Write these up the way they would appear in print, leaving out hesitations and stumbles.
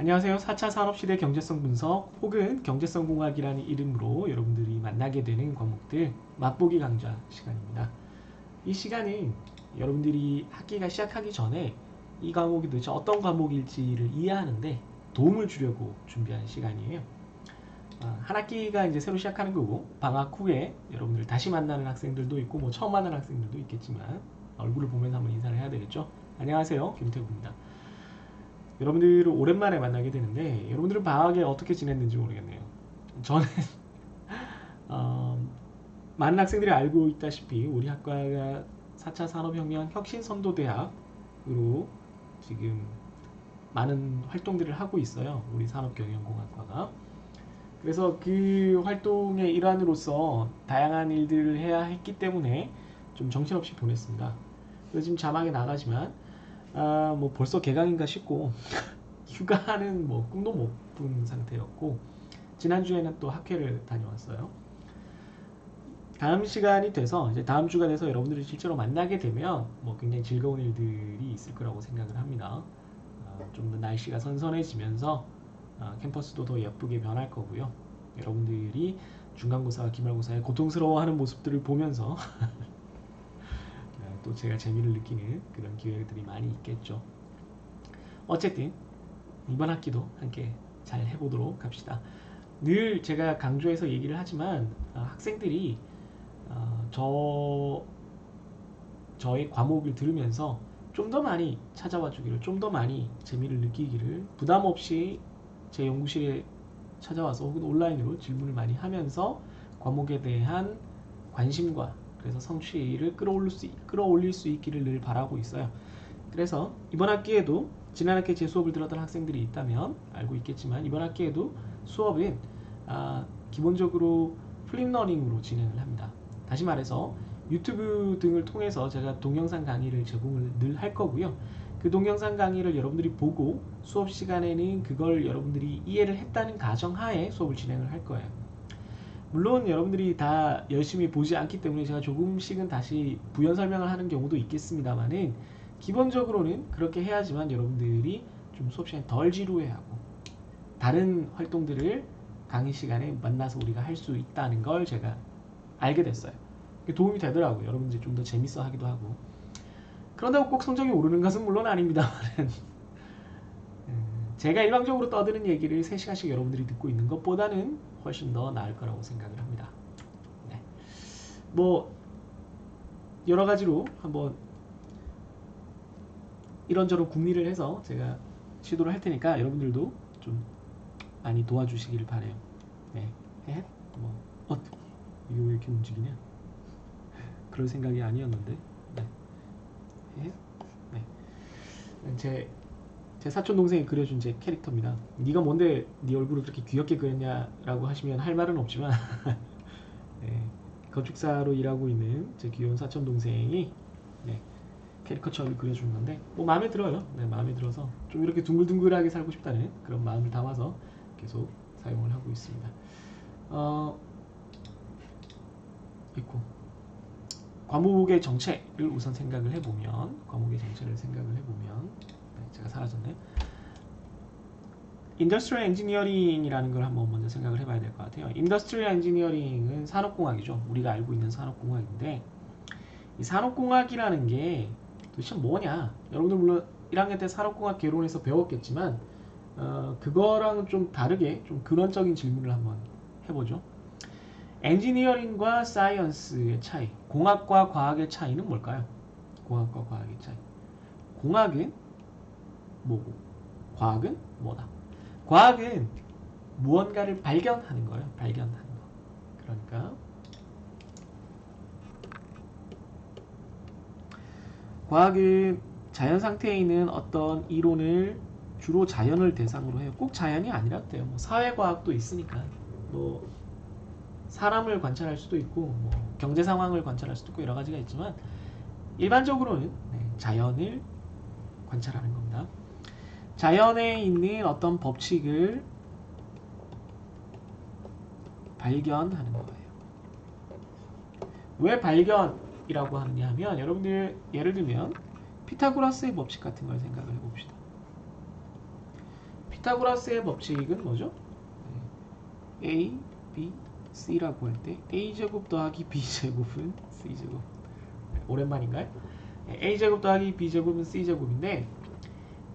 안녕하세요. 4차 산업시대 경제성 분석 혹은 경제성 공학이라는 이름으로 여러분들이 만나게 되는 과목들 맛보기 강좌 시간입니다. 이 시간은 여러분들이 학기가 시작하기 전에 이 과목이 도대체 어떤 과목일지를 이해하는데 도움을 주려고 준비한 시간이에요. 한 학기가 이제 새로 시작하는 거고 방학 후에 여러분들 다시 만나는 학생들도 있고 뭐 처음 만나는 학생들도 있겠지만 얼굴을 보면서 한번 인사를 해야 되겠죠. 안녕하세요. 김태구입니다. 여러분들을 오랜만에 만나게 되는데 여러분들은 방학에 어떻게 지냈는지 모르겠네요. 저는 어, 많은 학생들이 알고 있다시피 우리 학과가 4차 산업혁명 혁신선도대학으로 지금 많은 활동들을 하고 있어요. 우리 산업경영공학과가. 그래서 그 활동의 일환으로서 다양한 일들을 해야 했기 때문에 좀 정신없이 보냈습니다. 그래서 지금 자막에 나가지만 뭐 벌써 개강인가 싶고 휴가는 뭐 꿈도 못 꾼 상태였고 지난주에는 또 학회를 다녀왔어요. 다음 시간이 돼서 이제 다음 주가 돼서 여러분들이 실제로 만나게 되면 뭐 굉장히 즐거운 일들이 있을 거라고 생각을 합니다. 좀 더 날씨가 선선해지면서 캠퍼스도 더 예쁘게 변할 거고요. 여러분들이 중간고사와 기말고사에 고통스러워하는 모습들을 보면서 또 제가 재미를 느끼는 그런 기회들이 많이 있겠죠. 어쨌든 이번 학기도 함께 잘 해보도록 합시다. 늘 제가 강조해서 얘기를 하지만 학생들이 저의 과목을 들으면서 좀 더 많이 찾아와 주기를, 좀 더 많이 재미를 느끼기를, 부담 없이 제 연구실에 찾아와서 혹은 온라인으로 질문을 많이 하면서 과목에 대한 관심과 그래서 성취를 끌어올릴 수 있기를 늘 바라고 있어요. 그래서 이번 학기에도 지난 학기에 제 수업을 들었던 학생들이 있다면 알고 있겠지만 이번 학기에도 수업은 기본적으로 플립러닝으로 진행을 합니다. 다시 말해서 유튜브 등을 통해서 제가 동영상 강의를 제공을 늘 할 거고요. 그 동영상 강의를 여러분들이 보고 수업 시간에는 그걸 여러분들이 이해를 했다는 가정하에 수업을 진행을 할 거예요. 물론 여러분들이 다 열심히 보지 않기 때문에 제가 조금씩은 다시 부연 설명을 하는 경우도 있겠습니다만은 기본적으로는 그렇게 해야지만 여러분들이 좀 수업 시간에 덜 지루해하고 다른 활동들을 강의 시간에 만나서 우리가 할 수 있다는 걸 제가 알게 됐어요. 도움이 되더라고요. 여러분들이 좀 더 재밌어 하기도 하고. 그런다고 꼭 성적이 오르는 것은 물론 아닙니다만 제가 일방적으로 떠드는 얘기를 3시간씩 여러분들이 듣고 있는 것보다는 훨씬 더 나을 거라고 생각을 합니다. 네. 뭐 여러 가지로 한번 이런저런 궁리를 해서 제가 시도를 할 테니까 여러분들도 좀 많이 도와주시기를 바래요. 네. 뭐 이게 왜 이렇게 움직이냐? 그럴 생각이 아니었는데. 네. 네. 제 사촌 동생이 그려준 제 캐릭터입니다. 네가 뭔데 네 얼굴을 그렇게 귀엽게 그렸냐라고 하시면 할 말은 없지만 네, 건축사로 일하고 있는 제 귀여운 사촌 동생이 네, 캐리커처를 그려준 건데 뭐 마음에 들어요. 네, 마음에 들어서 좀 이렇게 둥글둥글하게 살고 싶다는 그런 마음을 담아서 계속 사용을 하고 있습니다. 있고 과목의 정체를 우선 생각을 해보면 네, 제가 사라졌네. 인더스트리얼 엔지니어링이라는 걸 한번 먼저 생각을 해봐야 될 것 같아요. 인더스트리얼 엔지니어링은 산업공학이죠. 우리가 알고 있는 산업공학인데 이 산업공학이라는 게 도대체 뭐냐? 여러분들 물론 1학년 때 산업공학 개론에서 배웠겠지만 그거랑 좀 다르게 좀 근원적인 질문을 한번 해보죠. 엔지니어링과 사이언스의 차이, 공학과 과학의 차이는 뭘까요? 공학과 과학의 차이. 공학은 뭐고 과학은 뭐다? 과학은 무언가를 발견하는 거예요. 발견하는 거. 그러니까 과학은 자연 상태에 있는 어떤 이론을 주로 자연을 대상으로 해요. 꼭 자연이 아니라도 돼요. 뭐 사회과학도 있으니까 뭐 사람을 관찰할 수도 있고 뭐 경제 상황을 관찰할 수도 있고 여러 가지가 있지만 일반적으로는 자연을 관찰하는 겁니다. 자연에 있는 어떤 법칙을 발견하는 거예요. 왜 발견이라고 하느냐 하면 여러분들 예를 들면 피타고라스의 법칙 같은 걸 생각을 해봅시다. 피타고라스의 법칙은 뭐죠? A, B, C라고 할 때 A제곱 더하기 B제곱은 C제곱. 오랜만인가요? A제곱 더하기 B제곱은 C제곱인데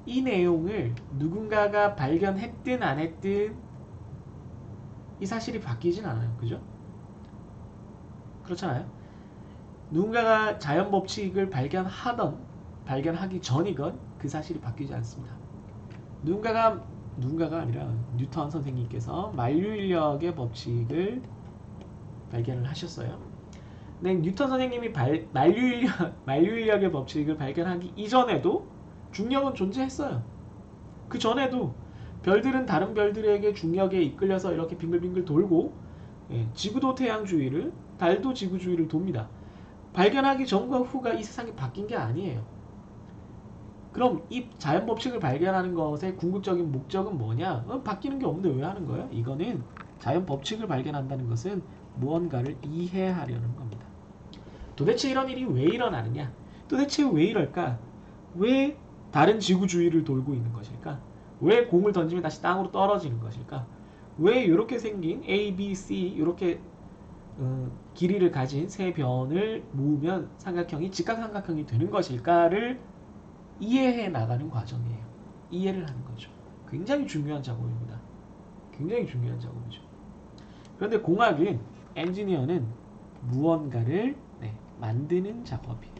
이 내용을 누군가가 발견했든 안 했든 이 사실이 바뀌진 않아요. 그죠? 그렇잖아요. 누군가가 자연 법칙을 발견하기 전이건 그 사실이 바뀌지 않습니다. 누군가가 아니라 뉴턴 선생님께서 만류인력의 법칙을 발견을 하셨어요. 근데 뉴턴 선생님이 만류인력의 법칙을 발견하기 이전에도 중력은 존재했어요. 그 전에도 별들은 다른 별들에게 중력에 이끌려서 이렇게 빙글빙글 돌고 지구도 태양 주위를, 달도 지구 주위를 돕니다. 발견하기 전과 후가 이 세상이 바뀐 게 아니에요. 그럼 이 자연 법칙을 발견하는 것의 궁극적인 목적은 뭐냐? 바뀌는 게 없는데 왜 하는 거예요? 이거는 자연 법칙을 발견한다는 것은 무언가를 이해하려는 겁니다. 도대체 이런 일이 왜 일어나느냐? 도대체 왜 이럴까? 왜 다른 지구 주위를 돌고 있는 것일까? 왜 공을 던지면 다시 땅으로 떨어지는 것일까? 왜 이렇게 생긴 A, B, C 이렇게 길이를 가진 세 변을 모으면 삼각형이 직각삼각형이 되는 것일까를 이해해 나가는 과정이에요. 이해를 하는 거죠. 굉장히 중요한 작업입니다. 굉장히 중요한 작업이죠. 그런데 공학은, 엔지니어는 무언가를 만드는 작업이에요.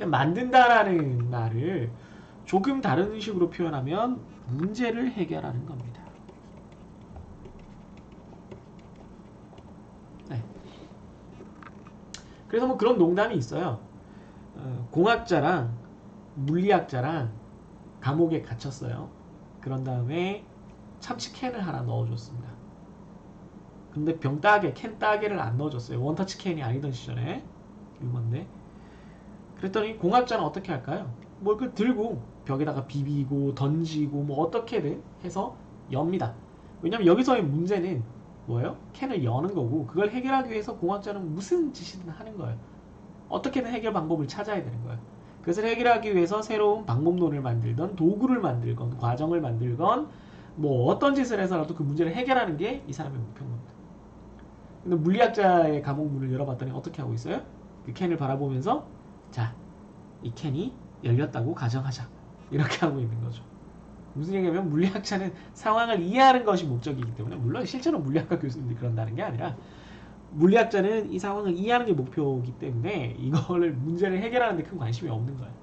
만든다라는 말을 조금 다른 식으로 표현하면 문제를 해결하는 겁니다. 그래서 뭐 그런 농담이 있어요. 공학자랑 물리학자랑 감옥에 갇혔어요. 그런 다음에 참치 캔을 하나 넣어줬습니다. 근데 캔 따개를 안 넣어줬어요. 원터치 캔이 아니던 시절에. 이건데. 그랬더니 공학자는 어떻게 할까요? 뭘 그 들고 벽에다가 비비고 던지고 뭐 어떻게든 해서 엽니다. 왜냐면 여기서의 문제는 뭐예요? 캔을 여는 거고, 그걸 해결하기 위해서 공학자는 무슨 짓이든 하는 거예요. 어떻게든 해결 방법을 찾아야 되는 거예요. 그것을 해결하기 위해서 새로운 방법론을 만들건 도구를 만들건 과정을 만들건 뭐 어떤 짓을 해서라도 그 문제를 해결하는 게 이 사람의 목표인 겁니다. 근데 물리학자의 감옥 문을 열어봤더니 어떻게 하고 있어요? 그 캔을 바라보면서 자, 이 캔이 열렸다고 가정하자. 이렇게 하고 있는 거죠. 무슨 얘기냐면 물리학자는 상황을 이해하는 것이 목적이기 때문에, 물론 실제로 물리학과 교수님들이 그런다는 게 아니라 물리학자는 이 상황을 이해하는 게 목표이기 때문에 이거를 문제를 해결하는 데 큰 관심이 없는 거예요.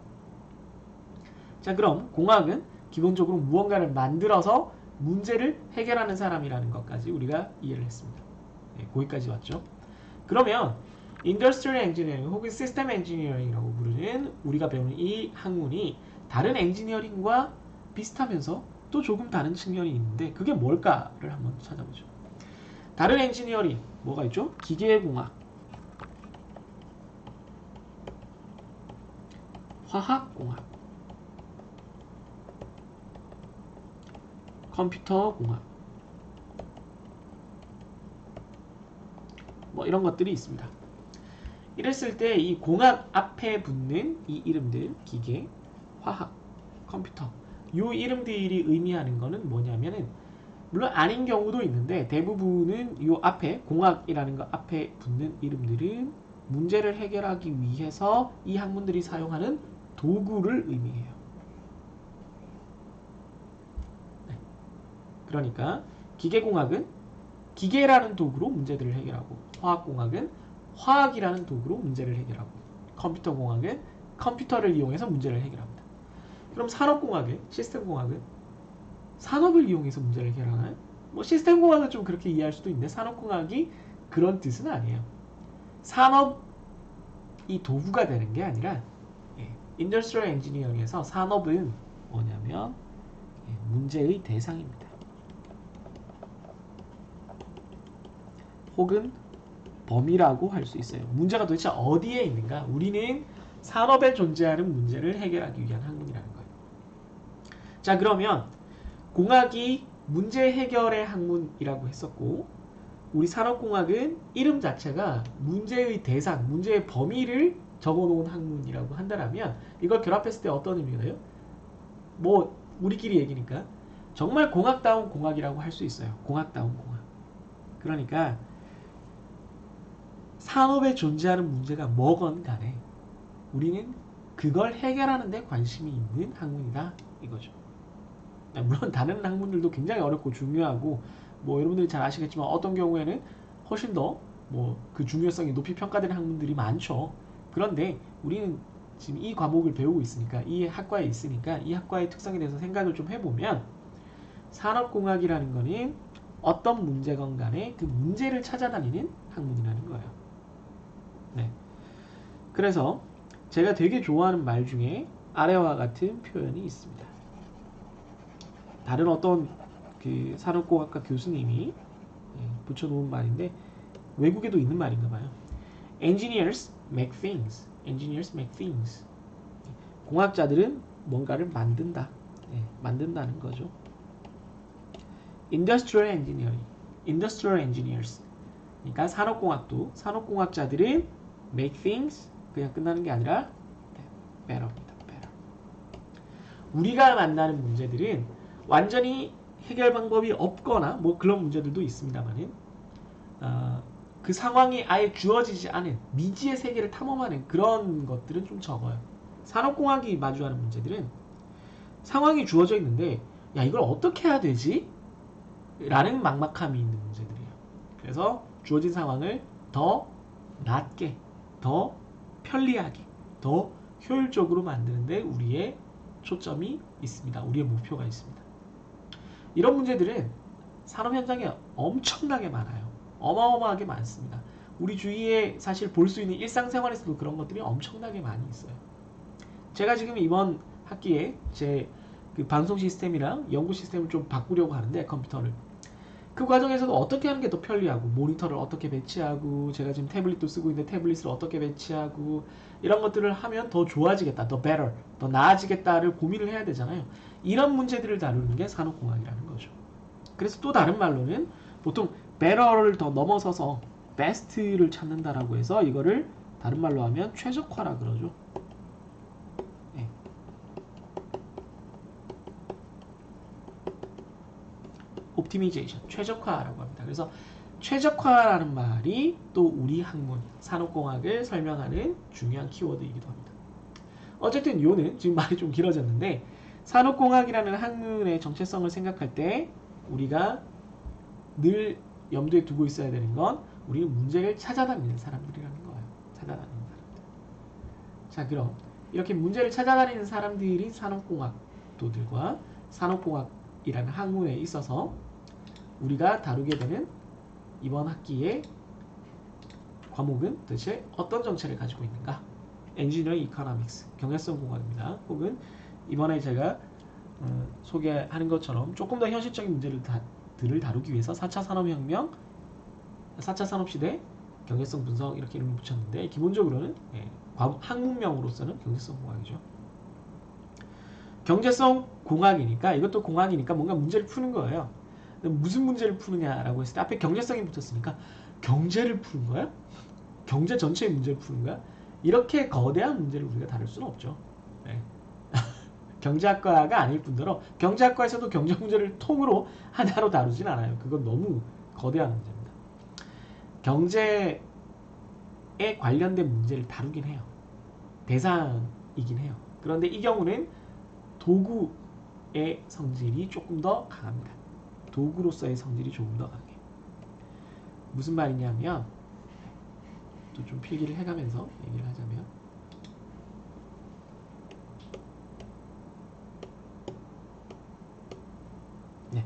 자, 그럼 공학은 기본적으로 무언가를 만들어서 문제를 해결하는 사람이라는 것까지 우리가 이해를 했습니다. 거기까지 왔죠. 그러면 인더스트리얼 엔지니어링 혹은 시스템 엔지니어링이라고 부르는 우리가 배우는 이 학문이 다른 엔지니어링과 비슷하면서 또 조금 다른 측면이 있는데 그게 뭘까를 한번 찾아보죠. 다른 엔지니어링 뭐가 있죠? 기계공학, 화학공학, 컴퓨터공학, 뭐 이런 것들이 있습니다. 이랬을 때 이 공학 앞에 붙는 이 이름들, 기계, 화학, 컴퓨터, 이 이름들이 의미하는 거는 뭐냐면은, 물론 아닌 경우도 있는데 대부분은 이 앞에 공학이라는 것 앞에 붙는 이름들은 문제를 해결하기 위해서 이 학문들이 사용하는 도구를 의미해요. 그러니까 기계공학은 기계라는 도구로 문제들을 해결하고, 화학공학은 화학이라는 도구로 문제를 해결하고, 컴퓨터공학은 컴퓨터를 이용해서 문제를 해결합니다. 그럼 산업공학은, 시스템공학은 산업을 이용해서 문제를 해결하나요? 뭐 시스템공학은 좀 그렇게 이해할 수도 있는데 산업공학이 그런 뜻은 아니에요. 산업이 도구가 되는 게 아니라 인더스트리얼 엔지니어링에서 산업은 뭐냐면 문제의 대상입니다. 혹은 범위라고 할 수 있어요. 문제가 도대체 어디에 있는가? 우리는 산업에 존재하는 문제를 해결하기 위한 학문이라는 거예요. 자, 그러면 공학이 문제 해결의 학문이라고 했었고, 우리 산업공학은 이름 자체가 문제의 대상, 문제의 범위를 적어놓은 학문이라고 한다면 이걸 결합했을 때 어떤 의미가 돼요? 뭐 우리끼리 얘기니까 정말 공학다운 공학이라고 할 수 있어요. 공학다운 공학. 그러니까 산업에 존재하는 문제가 뭐건 간에 우리는 그걸 해결하는 데 관심이 있는 학문이다 이거죠. 물론 다른 학문들도 굉장히 어렵고 중요하고 뭐 여러분들이 잘 아시겠지만 어떤 경우에는 훨씬 더 뭐 그 중요성이 높이 평가되는 학문들이 많죠. 그런데 우리는 지금 이 과목을 배우고 있으니까 이 학과에 있으니까 이 학과의 특성에 대해서 생각을 좀 해보면 산업공학이라는 거는 어떤 문제건 간에 그 문제를 찾아다니는 학문이라는 거예요. 네. 그래서 제가 되게 좋아하는 말 중에 아래와 같은 표현이 있습니다. 다른 어떤 그 산업공학과 교수님이 붙여놓은 말인데 외국에도 있는 말인가 봐요. Engineers make things. Engineers make things. 공학자들은 뭔가를 만든다. 만든다는 거죠. Industrial engineering. Industrial engineers. 그러니까 산업공학도 산업공학자들은 make things 그냥 끝나는 게 아니라 better입니다. better. 우리가 만나는 문제들은 완전히 해결 방법이 없거나 뭐 그런 문제들도 있습니다만은 그 상황이 아예 주어지지 않은 미지의 세계를 탐험하는 그런 것들은 좀 적어요. 산업공학이 마주하는 문제들은 상황이 주어져 있는데 야 이걸 어떻게 해야 되지? 라는 막막함이 있는 문제들이에요. 그래서 주어진 상황을 더 낫게, 더 편리하게, 더 효율적으로 만드는데 우리의 초점이 있습니다. 우리의 목표가 있습니다. 이런 문제들은 산업 현장에 엄청나게 많아요. 어마어마하게 많습니다. 우리 주위에 사실 볼 수 있는 일상생활에서도 그런 것들이 엄청나게 많이 있어요. 제가 지금 이번 학기에 제 그 방송 시스템이랑 연구 시스템을 좀 바꾸려고 하는데 컴퓨터를 그 과정에서도 어떻게 하는 게 더 편리하고 모니터를 어떻게 배치하고 제가 지금 태블릿도 쓰고 있는데 태블릿을 어떻게 배치하고 이런 것들을 하면 더 좋아지겠다, 더 better, 더 나아지겠다를 고민을 해야 되잖아요. 이런 문제들을 다루는 게 산업공학이라는 거죠. 그래서 또 다른 말로는 보통 better를 더 넘어서서 best를 찾는다라고 해서 이거를 다른 말로 하면 최적화라 그러죠. 네. 옵티미제이션, 최적화라고 합니다. 그래서 최적화라는 말이 또 우리 학문, 산업공학을 설명하는 중요한 키워드이기도 합니다. 어쨌든 요는 지금 말이 좀 길어졌는데 산업공학이라는 학문의 정체성을 생각할 때 우리가 늘 염두에 두고 있어야 되는 건 우리는 문제를 찾아다니는 사람들이라는 거예요. 찾아다니는 사람들. 자, 그럼 이렇게 문제를 찾아다니는 사람들이 산업공학도들과 산업공학이라는 학문에 있어서 우리가 다루게 되는 이번 학기의 과목은 도대체 어떤 정체를 가지고 있는가? 엔지니어링 이코노믹스, 경제성 공학입니다. 혹은 이번에 제가 소개하는 것처럼 조금 더 현실적인 문제들을 다루기 위해서 4차 산업혁명, 4차 산업시대, 경제성 분석 이렇게 이름을 붙였는데 기본적으로는 학문명으로서는 경제성 공학이죠. 경제성 공학이니까 이것도 공학이니까 뭔가 문제를 푸는 거예요. 무슨 문제를 푸느냐라고 했을 때 앞에 경제성이 붙었으니까 경제를 푸는 거야? 경제 전체의 문제를 푸는 거야? 이렇게 거대한 문제를 우리가 다룰 수는 없죠. 네. 경제학과가 아닐 뿐더러 경제학과에서도 경제 문제를 통으로 하나로 다루진 않아요. 그건 너무 거대한 문제입니다. 경제에 관련된 문제를 다루긴 해요. 대상이긴 해요. 그런데 이 경우는 도구의 성질이 조금 더 강합니다. 도구로서의 성질이 조금 더 강해요. 무슨 말이냐면 또 좀 필기를 해가면서 얘기를 하자면 네.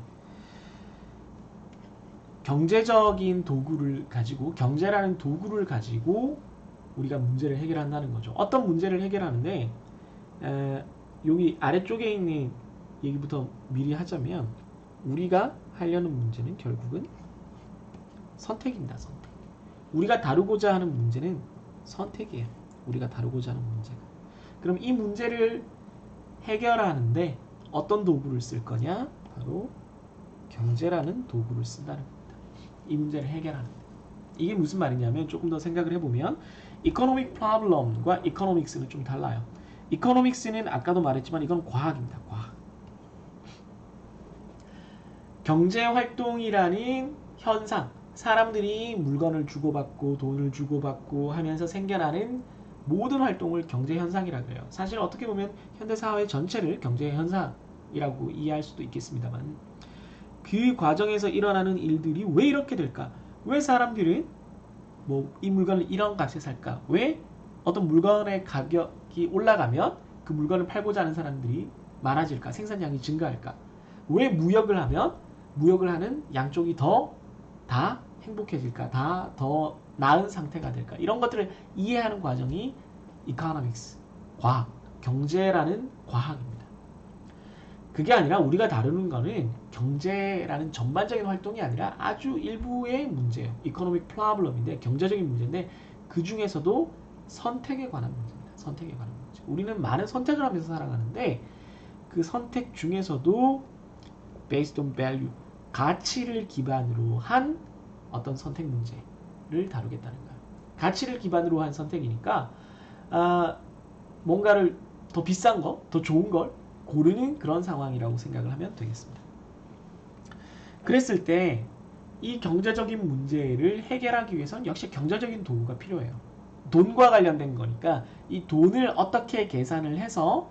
경제적인 도구를 가지고 경제라는 도구를 가지고 우리가 문제를 해결한다는 거죠. 어떤 문제를 해결하는데 여기 아래쪽에 있는 얘기부터 미리 하자면 우리가 하려는 문제는 결국은 선택입니다. 선택. 우리가 다루고자 하는 문제는 선택이에요. 우리가 다루고자 하는 문제가. 그럼 이 문제를 해결하는데 어떤 도구를 쓸 거냐? 바로 경제라는 도구를 쓴다는 겁니다. 이 문제를 해결하는. 이게 무슨 말이냐면 조금 더 생각을 해보면 economic problem과 economics는 좀 달라요. economics는 아까도 말했지만 이건 과학입니다. 과학. 경제활동이라는 현상, 사람들이 물건을 주고받고 돈을 주고받고 하면서 생겨나는 모든 활동을 경제현상이라고 해요. 사실 어떻게 보면 현대사회 전체를 경제현상이라고 이해할 수도 있겠습니다만 그 과정에서 일어나는 일들이 왜 이렇게 될까? 왜 사람들은 뭐 이 물건을 이런 값에 살까? 왜 어떤 물건의 가격이 올라가면 그 물건을 팔고자 하는 사람들이 많아질까? 생산량이 증가할까? 왜 무역을 하면 무역을 하는 양쪽이 다 행복해질까? 다 더 나은 상태가 될까? 이런 것들을 이해하는 과정이 이코노믹스, 과학, 경제라는 과학입니다. 그게 아니라 우리가 다루는 거는 경제라는 전반적인 활동이 아니라 아주 일부의 문제예요. 이코노믹 프로블럼인데 경제적인 문제인데 그 중에서도 선택에 관한 문제입니다. 선택에 관한 문제. 우리는 많은 선택을 하면서 살아가는데 그 선택 중에서도 based on value, 가치를 기반으로 한 어떤 선택 문제를 다루겠다는 거예요. 가치를 기반으로 한 선택이니까 뭔가를 더 비싼 거, 더 좋은 걸 고르는 그런 상황이라고 생각을 하면 되겠습니다. 그랬을 때 이 경제적인 문제를 해결하기 위해서는 역시 경제적인 도구가 필요해요. 돈과 관련된 거니까 이 돈을 어떻게 계산을 해서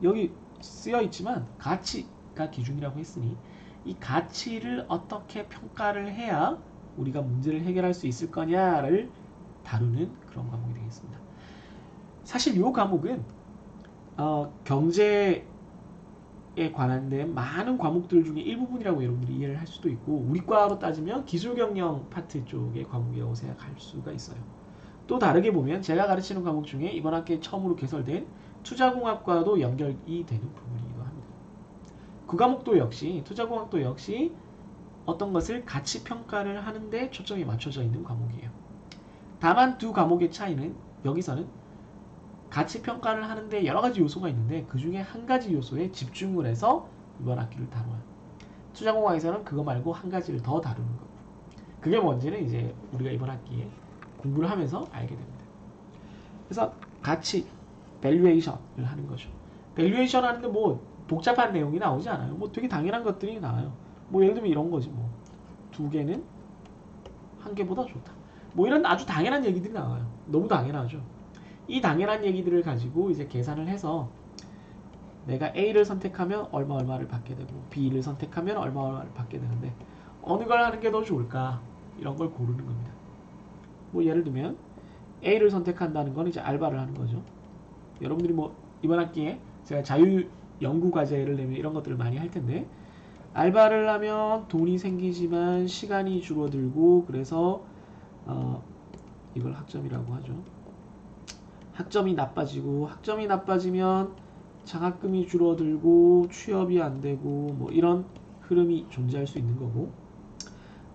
여기 쓰여 있지만 가치가 기준이라고 했으니 이 가치를 어떻게 평가를 해야 우리가 문제를 해결할 수 있을 거냐를 다루는 그런 과목이 되겠습니다. 사실 이 과목은 경제에 관한된 많은 과목들 중에 일부분이라고 여러분들이 이해를 할 수도 있고 우리 과로 따지면 기술경영 파트 쪽의 과목이라고 생각할 수가 있어요. 또 다르게 보면 제가 가르치는 과목 중에 이번 학기에 처음으로 개설된 투자공학과도 연결이 되는 부분이기도 합니다. 그 과목도 역시 투자공학도 역시 어떤 것을 가치 평가를 하는데 초점이 맞춰져 있는 과목이에요. 다만 두 과목의 차이는 여기서는 가치 평가를 하는데 여러 가지 요소가 있는데 그 중에 한 가지 요소에 집중을 해서 이번 학기를 다뤄요. 투자공학에서는 그거 말고 한 가지를 더 다루는 거고 그게 뭔지는 이제 우리가 이번 학기에 공부를 하면서 알게 됩니다. 그래서 가치, 밸류에이션을 하는 거죠. 밸류에이션 하는데 뭐 복잡한 내용이 나오지 않아요. 뭐 되게 당연한 것들이 나와요. 뭐 예를 들면 이런 거지 뭐 두 개는 한 개보다 좋다. 뭐 이런 아주 당연한 얘기들이 나와요. 너무 당연하죠. 이 당연한 얘기들을 가지고 이제 계산을 해서 내가 A를 선택하면 얼마를 받게 되고 B를 선택하면 얼마를 받게 되는데 어느 걸 하는 게 더 좋을까? 이런 걸 고르는 겁니다. 뭐 예를 들면 A를 선택한다는 건 이제 알바를 하는 거죠. 여러분들이 뭐 이번 학기에 제가 자유 연구 과제를 내면 이런 것들을 많이 할 텐데 알바를 하면 돈이 생기지만 시간이 줄어들고 그래서 이걸 학점이라고 하죠. 학점이 나빠지고 학점이 나빠지면 장학금이 줄어들고 취업이 안 되고 뭐 이런 흐름이 존재할 수 있는 거고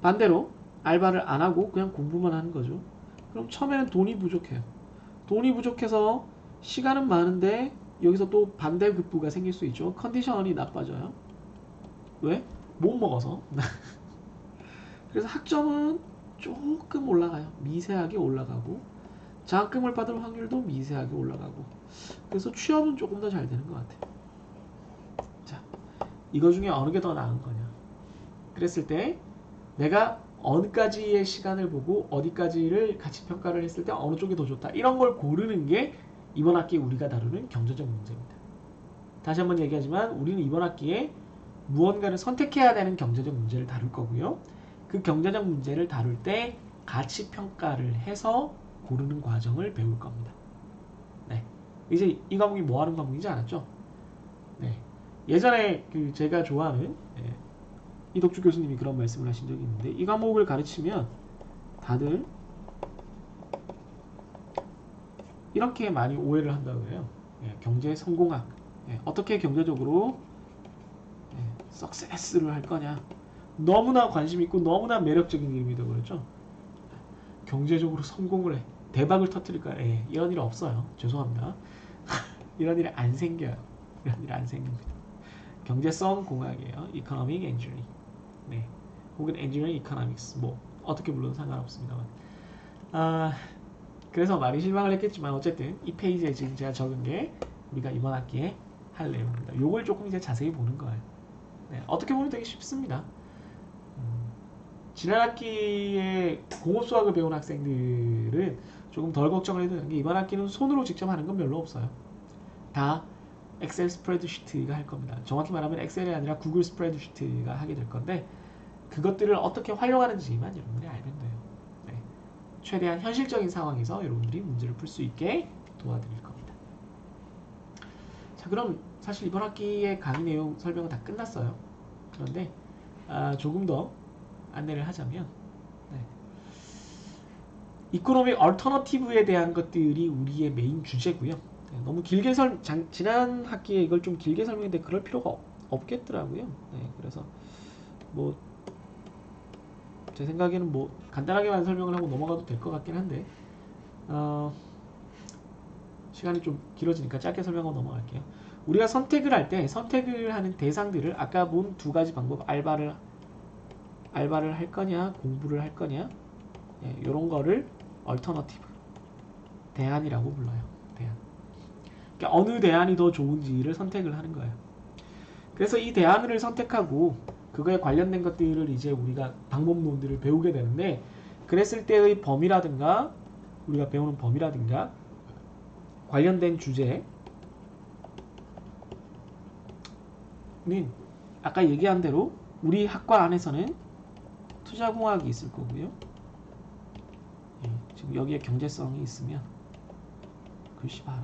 반대로 알바를 안 하고 그냥 공부만 하는 거죠. 그럼 처음에는 돈이 부족해요. 돈이 부족해서 시간은 많은데 여기서 또 반대급부가 생길 수 있죠. 컨디션이 나빠져요. 왜? 못 먹어서. 그래서 학점은 조금 올라가요. 미세하게 올라가고 장학금을 받을 확률도 미세하게 올라가고 그래서 취업은 조금 더 잘 되는 것 같아요. 자, 이거 중에 어느 게 더 나은 거냐? 그랬을 때 내가 어느까지의 시간을 보고 어디까지를 가치 평가를 했을 때 어느 쪽이 더 좋다. 이런 걸 고르는 게 이번 학기에 우리가 다루는 경제적 문제입니다. 다시 한번 얘기하지만 우리는 이번 학기에 무언가를 선택해야 되는 경제적 문제를 다룰 거고요. 그 경제적 문제를 다룰 때 가치 평가를 해서 고르는 과정을 배울 겁니다. 네, 이제 이 과목이 뭐 하는 과목인지 알았죠? 네, 예전에 그 제가 좋아하는 이덕주 교수님이 그런 말씀을 하신 적이 있는데 이 과목을 가르치면 다들 이렇게 많이 오해를 한다고 해요. 경제 성공학, 어떻게 경제적으로 석세스를 할 거냐. 너무나 관심 있고 너무나 매력적인 이름이다 그랬죠. 경제적으로 성공을 해. 대박을 터뜨릴 거야. 이런 일 없어요. 죄송합니다. 이런 일이 안 생겨요. 이런 일 안 생깁니다. 경제성 공학이에요. Economic Engineering. 네. 혹은 Engineering Economics. 뭐 어떻게 불러도 상관없습니다만. 그래서 많이 실망을 했겠지만 어쨌든 이 페이지에 지금 제가 적은 게 우리가 이번 학기에 할 내용입니다. 요걸 조금 이제 자세히 보는 거예요. 네. 어떻게 보면 되게 쉽습니다. 지난 학기에 공업 수학을 배운 학생들은 조금 덜 걱정을 해도 되는 게 이번 학기는 손으로 직접 하는 건 별로 없어요. 다 엑셀 스프레드시트가 할 겁니다. 정확히 말하면 엑셀이 아니라 구글 스프레드시트가 하게 될 건데 그것들을 어떻게 활용하는지만 여러분들이 알면 돼요. 네. 최대한 현실적인 상황에서 여러분들이 문제를 풀 수 있게 도와드릴 겁니다. 자, 그럼 사실 이번 학기의 강의 내용 설명은 다 끝났어요. 그런데 조금 더 안내를 하자면 이코노믹 얼터너티브에 대한 것들이 우리의 메인 주제고요. 너무 길게 지난 학기에 이걸 좀 길게 설명했는데 그럴 필요가 없겠더라고요. 그래서 뭐 제 생각에는 뭐 간단하게만 설명을 하고 넘어가도 될 것 같긴 한데 시간이 좀 길어지니까 짧게 설명하고 넘어갈게요. 우리가 선택을 할 때 선택을 하는 대상들을 아까 본 두 가지 방법 알바를 할 거냐 공부를 할 거냐 이런 거를 얼터너티브 대안이라고 불러요. 대안. 그러니까 어느 대안이 더 좋은지를 선택을 하는 거예요. 그래서 이 대안을 선택하고 그거에 관련된 것들을 이제 우리가 방법론들을 배우게 되는데 그랬을 때의 범위라든가 우리가 배우는 범위라든가 관련된 주제는 아까 얘기한 대로 우리 학과 안에서는 투자공학이 있을 거고요. 지금 여기에 경제성이 있으면 글씨 봐라.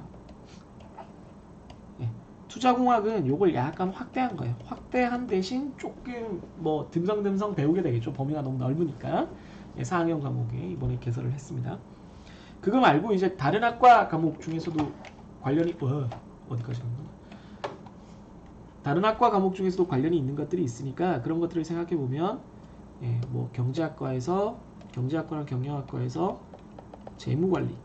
투자공학은 요걸 약간 확대한 거예요. 확대한 대신 조금 뭐 듬성듬성 배우게 되겠죠. 범위가 너무 넓으니까. 4학년 과목에 이번에 개설을 했습니다. 그거 말고 이제 다른 학과 과목 중에서도 관련이 어디까지 간 거야? 다른 학과 과목 중에서도 관련이 있는 것들이 있으니까 그런 것들을 생각해 보면 뭐 경제학과나 경영학과에서 재무관리,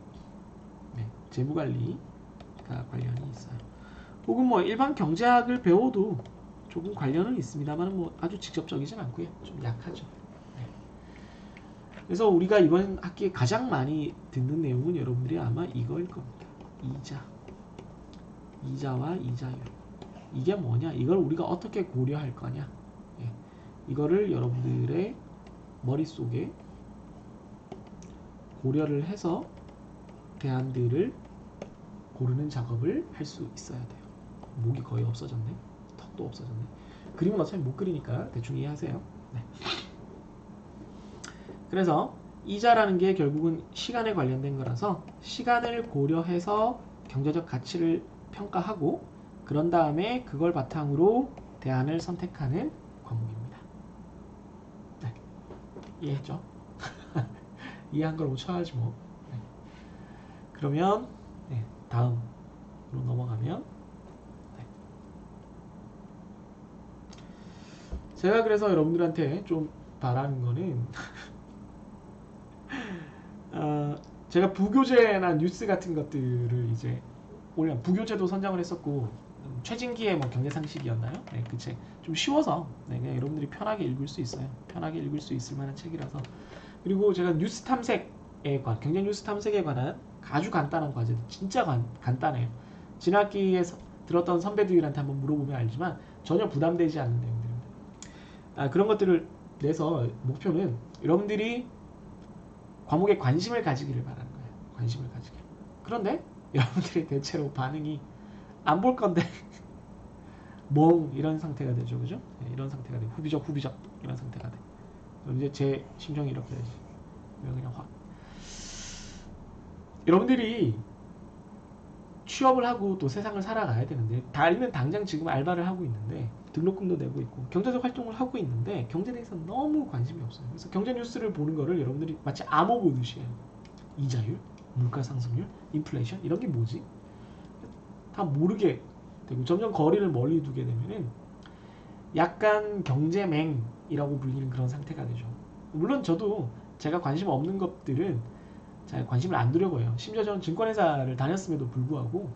재무관리가 관련이 있어요. 혹은 뭐 일반 경제학을 배워도 조금 관련은 있습니다만 뭐 아주 직접적이진 않고요. 좀 약하죠. 그래서 우리가 이번 학기에 가장 많이 듣는 내용은 여러분들이 아마 이거일 겁니다. 이자와 이자율. 이게 뭐냐? 이걸 우리가 어떻게 고려할 거냐? 이거를 여러분들의 머릿속에 고려를 해서 대안들을 고르는 작업을 할 수 있어야 돼요. 목이 거의 없어졌네. 턱도 없어졌네. 그림은 어차피 못 그리니까 대충 이해하세요. 그래서 이자라는 게 결국은 시간에 관련된 거라서 시간을 고려해서 경제적 가치를 평가하고 그런 다음에 그걸 바탕으로 대안을 선택하는 과목입니다. 이해했죠? 이해한 걸 오쳐야지 뭐. 그러면 다음으로 넘어가면 제가 그래서 여러분들한테 좀 바라는 거는 제가 부교재나 뉴스 같은 것들을 이제 올려 부교재도 선정을 했었고 최진기의 뭐 경제상식이었나요? 그 책 좀 쉬워서 그냥 여러분들이 편하게 읽을 수 있어요. 편하게 읽을 수 있을 만한 책이라서. 그리고 제가 뉴스 탐색에 경제 뉴스 탐색에 관한 아주 간단한 과제, 진짜 간단해요. 지난 학기에 들었던 선배들한테 한번 물어보면 알지만 전혀 부담되지 않는 내용들입니다. 그런 것들을 내서 목표는 여러분들이 과목에 관심을 가지기를 바라는 거예요. 관심을 가지기. 그런데 여러분들이 대체로 반응이 안 볼 건데 멍 이런 상태가 되죠, 그죠? 이런 상태가 돼. 후비적 이런 상태가 돼. 그럼 이제 제 심정이 이렇게 되지. 그냥 확. 여러분들이 취업을 하고 또 세상을 살아가야 되는데 다리는 당장 지금 알바를 하고 있는데 등록금도 내고 있고 경제적 활동을 하고 있는데 경제에 대해서 너무 관심이 없어요. 그래서 경제 뉴스를 보는 거를 여러분들이 마치 암호 보듯이 해요. 이자율, 물가 상승률, 인플레이션 이런 게 뭐지? 다 모르게 되고 점점 거리를 멀리 두게 되면은 약간 경제맹이라고 불리는 그런 상태가 되죠. 물론 저도 제가 관심 없는 것들은 잘 관심을 안 두려고 해요. 심지어 저는 증권회사를 다녔음에도 불구하고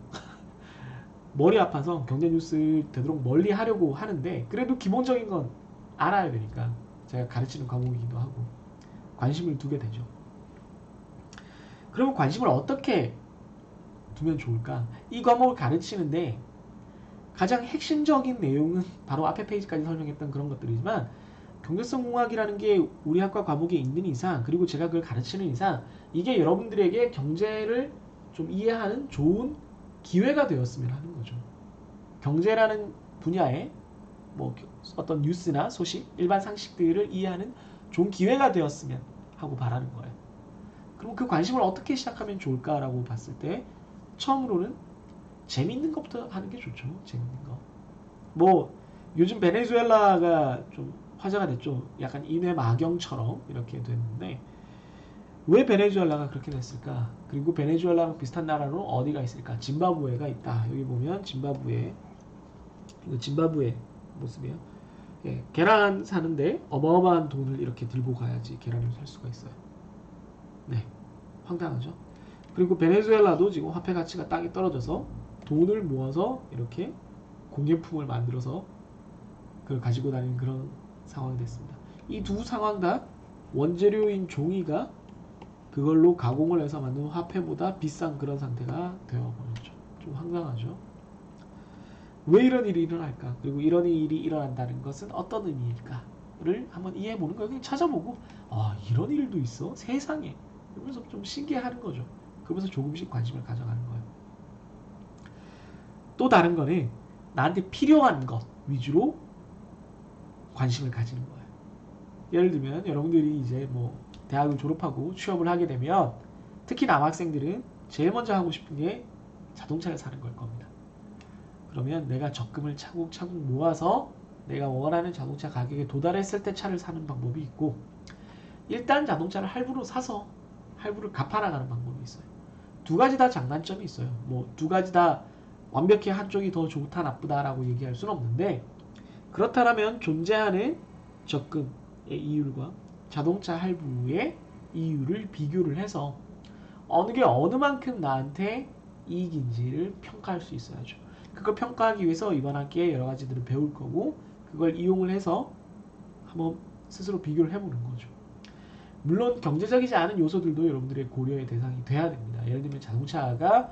머리 아파서 경제 뉴스 되도록 멀리 하려고 하는데 그래도 기본적인 건 알아야 되니까 제가 가르치는 과목이기도 하고 관심을 두게 되죠. 그러면 관심을 어떻게 두면 좋을까? 이 과목을 가르치는데 가장 핵심적인 내용은 바로 앞에 페이지까지 설명했던 그런 것들이지만 경제성 공학이라는 게 우리 학과 과목에 있는 이상, 그리고 제가 그걸 가르치는 이상, 이게 여러분들에게 경제를 좀 이해하는 좋은 기회가 되었으면 하는 거죠. 경제라는 분야에 뭐 어떤 뉴스나 소식, 일반 상식들을 이해하는 좋은 기회가 되었으면 하고 바라는 거예요. 그럼 그 관심을 어떻게 시작하면 좋을까라고 봤을 때 처음으로는 재밌는 것부터 하는 게 좋죠. 재밌는 거. 뭐 요즘 베네수엘라가 좀 화제가 됐죠. 약간 인외마경처럼 이렇게 됐는데 왜 베네수엘라가 그렇게 됐을까? 그리고 베네수엘라랑 비슷한 나라로 어디가 있을까? 짐바브웨가 있다. 여기 보면 짐바브웨, 이거 짐바브웨 모습이에요. 예, 계란 사는데 어마어마한 돈을 이렇게 들고 가야지 계란을 살 수가 있어요. 네, 황당하죠. 그리고 베네수엘라도 지금 화폐 가치가 땅에 떨어져서 돈을 모아서 이렇게 공예품을 만들어서 그걸 가지고 다니는 그런 상황이 됐습니다. 이 두 상황 다 원재료인 종이가 그걸로 가공을 해서 만든 화폐보다 비싼 그런 상태가 되어버렸죠. 좀 황당하죠. 왜 이런 일이 일어날까? 그리고 이런 일이 일어난다는 것은 어떤 의미일까를 한번 이해해보는 거예요. 그냥 찾아보고 이런 일도 있어? 세상에. 그러면서 좀 신기해하는 거죠. 그러면서 조금씩 관심을 가져가는 거예요. 또 다른 거는 나한테 필요한 것 위주로 관심을 가지는 거예요. 예를 들면 여러분들이 이제 뭐 대학을 졸업하고 취업을 하게 되면 특히 남학생들은 제일 먼저 하고 싶은 게 자동차를 사는 걸 겁니다. 그러면 내가 적금을 차곡차곡 모아서 내가 원하는 자동차 가격에 도달했을 때 차를 사는 방법이 있고, 일단 자동차를 할부로 사서 할부를 갚아나가는 방법이 있어요. 두 가지 다 장단점이 있어요. 뭐 두 가지 다 완벽히 한쪽이 더 좋다 나쁘다라고 얘기할 수는 없는데, 그렇다면 존재하는 적금의 이율과 자동차 할부의 이율을 비교를 해서 어느 게 어느 만큼 나한테 이익인지를 평가할 수 있어야죠. 그걸 평가하기 위해서 이번 학기에 여러 가지들을 배울 거고, 그걸 이용을 해서 한번 스스로 비교를 해보는 거죠. 물론 경제적이지 않은 요소들도 여러분들의 고려의 대상이 돼야 됩니다. 예를 들면 자동차가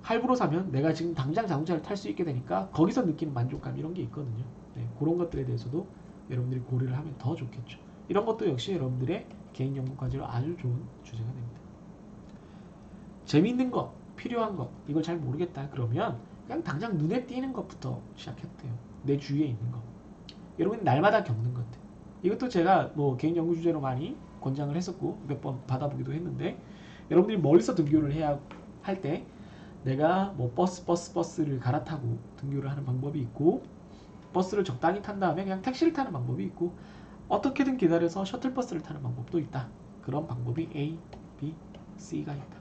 할부로 사면 내가 지금 당장 자동차를 탈 수 있게 되니까 거기서 느끼는 만족감, 이런 게 있거든요. 네, 그런 것들에 대해서도 여러분들이 고려를 하면 더 좋겠죠. 이런 것도 역시 여러분들의 개인 연구 과제로 아주 좋은 주제가 됩니다. 재미있는 것, 필요한 것, 이걸 잘 모르겠다 그러면 그냥 당장 눈에 띄는 것부터 시작해도 돼요. 내 주위에 있는 것. 여러분 날마다 겪는 것들. 이것도 제가 뭐 개인 연구 주제로 많이 권장을 했었고 몇 번 받아보기도 했는데, 여러분들이 멀리서 등교를 해야 할 때 내가 뭐 버스를 갈아타고 등교를 하는 방법이 있고, 버스를 적당히 탄 다음에 그냥 택시를 타는 방법이 있고, 어떻게든 기다려서 셔틀버스를 타는 방법도 있다. 그런 방법이 A, B, C가 있다.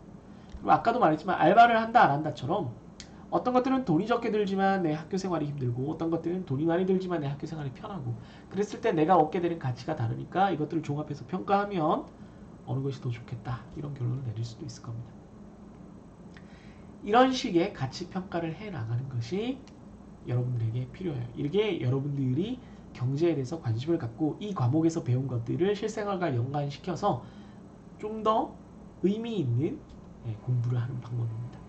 그리고 아까도 말했지만 알바를 한다 안 한다처럼 어떤 것들은 돈이 적게 들지만 내 학교 생활이 힘들고, 어떤 것들은 돈이 많이 들지만 내 학교 생활이 편하고, 그랬을 때 내가 얻게 되는 가치가 다르니까 이것들을 종합해서 평가하면 어느 것이 더 좋겠다, 이런 결론을 내릴 수도 있을 겁니다. 이런 식의 가치 평가를 해 나가는 것이 여러분들에게 필요해요. 이게 여러분들이 경제에 대해서 관심을 갖고 이 과목에서 배운 것들을 실생활과 연관시켜서 좀 더 의미 있는 공부를 하는 방법입니다.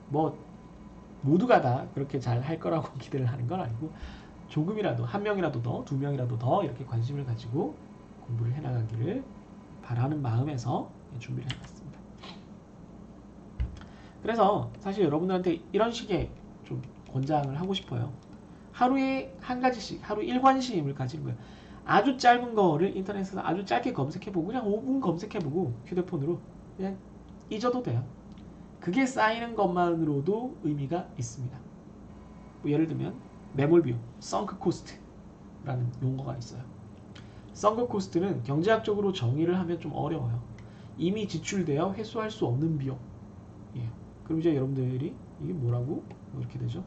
뭐 모두가 다 그렇게 잘 할 거라고 기대를 하는 건 아니고, 조금이라도 한 명이라도 더, 두 명이라도 더 이렇게 관심을 가지고 공부를 해나가기를 바라는 마음에서 준비를 해봤습니다. 그래서 사실 여러분들한테 이런 식의 좀 권장을 하고 싶어요. 하루에 한 가지씩, 하루 일관심을 가지는 거예요. 아주 짧은 거를 인터넷에서 아주 짧게 검색해보고 그냥 5분 검색해보고 휴대폰으로 그냥 잊어도 돼요. 그게 쌓이는 것만으로도 의미가 있습니다. 뭐 예를 들면 매몰 비용, 썬크 코스트라는 용어가 있어요. 썬크 코스트는 경제학적으로 정의를 하면 좀 어려워요. 이미 지출되어 회수할 수 없는 비용. 예. 그럼 이제 여러분들이 이게 뭐라고? 이렇게 되죠.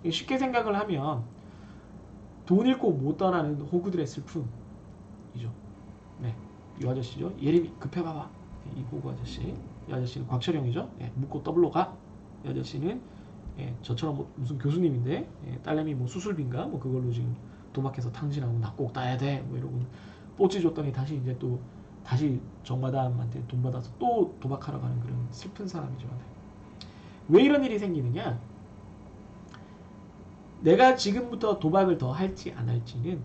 쉽게 생각을 하면 돈 잃고 못 떠나는 호구들의 슬픔이죠. 네, 이 아저씨죠. 예림이 급해봐봐. 이 호구 아저씨. 이 아저씨는 곽철영이죠. 예, 묻고 더블로 가. 이 아저씨는 저처럼 뭐 무슨 교수님인데 딸내미 뭐 수술비인가 뭐 그걸로 지금 도박해서 탕진하고 나 꼭 따야 돼 뭐 이러고 뽀찌 줬더니 다시 이제 또 다시 정마담한테 돈 받아서 또 도박하러 가는 그런 슬픈 사람이죠. 네. 왜 이런 일이 생기느냐? 내가 지금부터 도박을 더 할지 안 할지는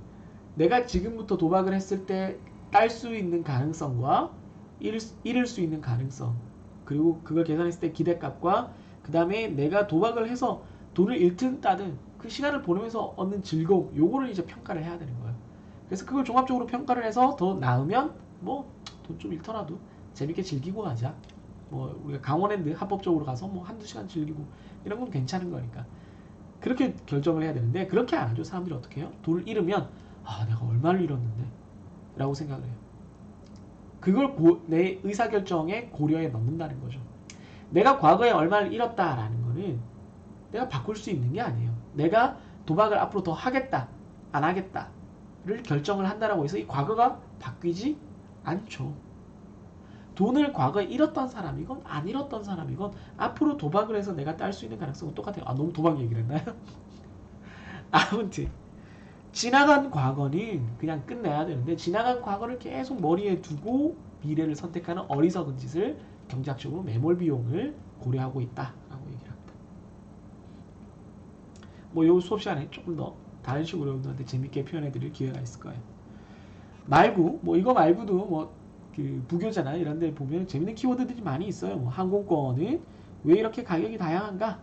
내가 지금부터 도박을 했을 때 딸 수 있는 가능성과 잃을 수 있는 가능성, 그리고 그걸 계산했을 때 기대값과 그 다음에 내가 도박을 해서 돈을 잃든 따든 그 시간을 보내면서 얻는 즐거움, 요거를 이제 평가를 해야 되는 거예요. 그래서 그걸 종합적으로 평가를 해서 더 나으면 뭐 돈 좀 잃더라도 재밌게 즐기고 가자. 뭐 우리가 강원랜드 합법적으로 가서 뭐 한두 시간 즐기고 이런 건 괜찮은 거니까 그렇게 결정을 해야 되는데, 그렇게 안 하죠. 사람들이 어떻게 해요? 돈을 잃으면 아 내가 얼마를 잃었는데 라고 생각을 해요. 그걸 내 의사결정에 고려에 넣는다는 거죠. 내가 과거에 얼마를 잃었다라는 거는 내가 바꿀 수 있는 게 아니에요. 내가 도박을 앞으로 더 하겠다 안 하겠다를 결정을 한다라고 해서 이 과거가 바뀌지 않죠. 돈을 과거에 잃었던 사람이건 안 잃었던 사람이건 앞으로 도박을 해서 내가 딸 수 있는 가능성은 똑같아요. 아 너무 도박 얘기를 했나요? 아무튼 지나간 과거는 그냥 끝내야 되는데, 지나간 과거를 계속 머리에 두고 미래를 선택하는 어리석은 짓을 경제학적으로 매몰 비용을 고려하고 있다라고 얘기를 합니다. 뭐 요 수업 시간에 조금 더 다른 식으로 여러분들한테 재밌게 표현해 드릴 기회가 있을 거예요. 말고 뭐 이거 말고도 뭐 그 부교재나 이런 데 보면 재밌는 키워드들이 많이 있어요. 뭐 항공권은 왜 이렇게 가격이 다양한가?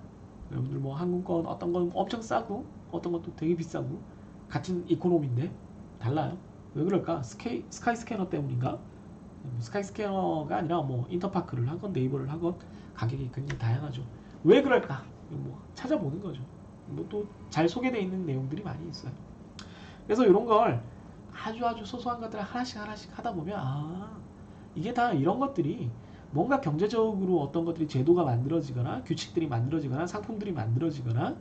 여러분들 뭐 항공권 어떤 건 엄청 싸고 어떤 것도 되게 비싸고 같은 이코노미인데 달라요. 왜 그럴까? 스카이 스캐너 때문인가? 스카이 스캐너가 아니라 뭐 인터파크를 하건 네이버를 하건 가격이 굉장히 다양하죠. 왜 그럴까? 뭐 찾아보는 거죠. 뭐 또 잘 소개되어 있는 내용들이 많이 있어요. 그래서 이런 걸 아주 소소한 것들을 하나씩 하다 보면 아 이게 다 이런 것들이 뭔가 경제적으로 어떤 것들이 제도가 만들어지거나 규칙들이 만들어지거나 상품들이 만들어지거나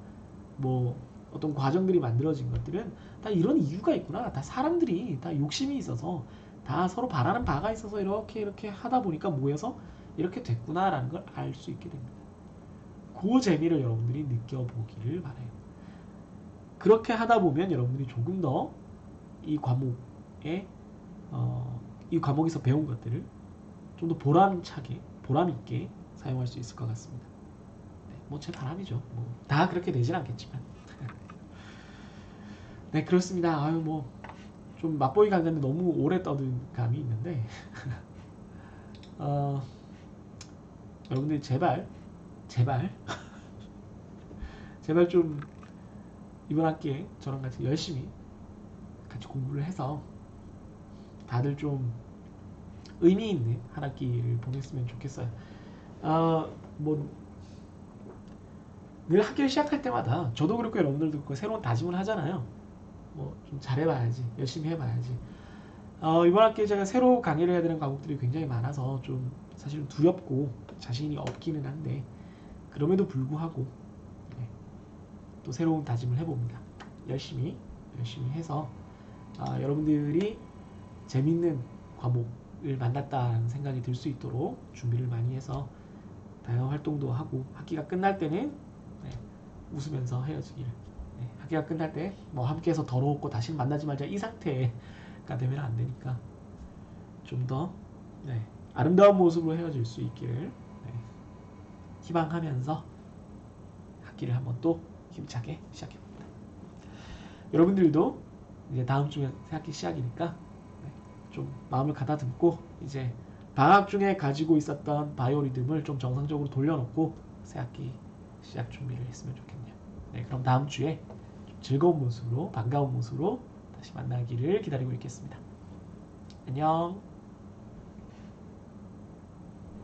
뭐 어떤 과정들이 만들어진 것들은 다 이런 이유가 있구나. 다 사람들이 다 욕심이 있어서 다 서로 바라는 바가 있어서 이렇게 하다 보니까 모여서 이렇게 됐구나라는 걸 알 수 있게 됩니다. 그 재미를 여러분들이 느껴보기를 바라요. 그렇게 하다 보면 여러분들이 조금 더 이 과목에 이 과목에서 배운 것들을 좀 더 보람차게 보람 있게 사용할 수 있을 것 같습니다. 네, 뭐 제 바람이죠. 뭐 다 그렇게 되진 않겠지만. 네 그렇습니다. 아유 뭐 좀 맛보기 강좌인데 너무 오래 떠든 감이 있는데 여러분들 제발 제발 좀 이번 학기에 저랑 같이 열심히 같이 공부를 해서 다들 좀 의미 있는 한 학기를 보냈으면 좋겠어요. 뭐 늘 학기를 시작할 때마다 저도 그렇고 여러분들도 그렇고 새로운 다짐을 하잖아요. 뭐 좀 잘해봐야지, 열심히 해봐야지. 이번 학기에 제가 새로 강의를 해야 되는 과목들이 굉장히 많아서 좀 사실은 두렵고 자신이 없기는 한데 그럼에도 불구하고 네, 또 새로운 다짐을 해봅니다. 열심히 해서 여러분들이 재밌는 과목을 만났다는 생각이 들 수 있도록 준비를 많이 해서 다양한 활동도 하고 학기가 끝날 때는 네, 웃으면서 헤어지기를. 네, 학기가 끝날 때 뭐 함께해서 더러웠고 다시 만나지 말자 이 상태가 되면 안 되니까 좀 더 네, 아름다운 모습으로 헤어질 수 있기를 네, 희망하면서 학기를 한번 또 힘차게 시작해봅니다. 여러분들도 이제 다음 주면 새학기 시작이니까 네, 좀 마음을 가다듬고 이제 방학 중에 가지고 있었던 바이오리듬을 좀 정상적으로 돌려놓고 새학기 시작 준비를 했으면 좋겠네요. 네, 그럼 다음 주에 좀 즐거운 모습으로 반가운 모습으로 다시 만나기를 기다리고 있겠습니다. 안녕.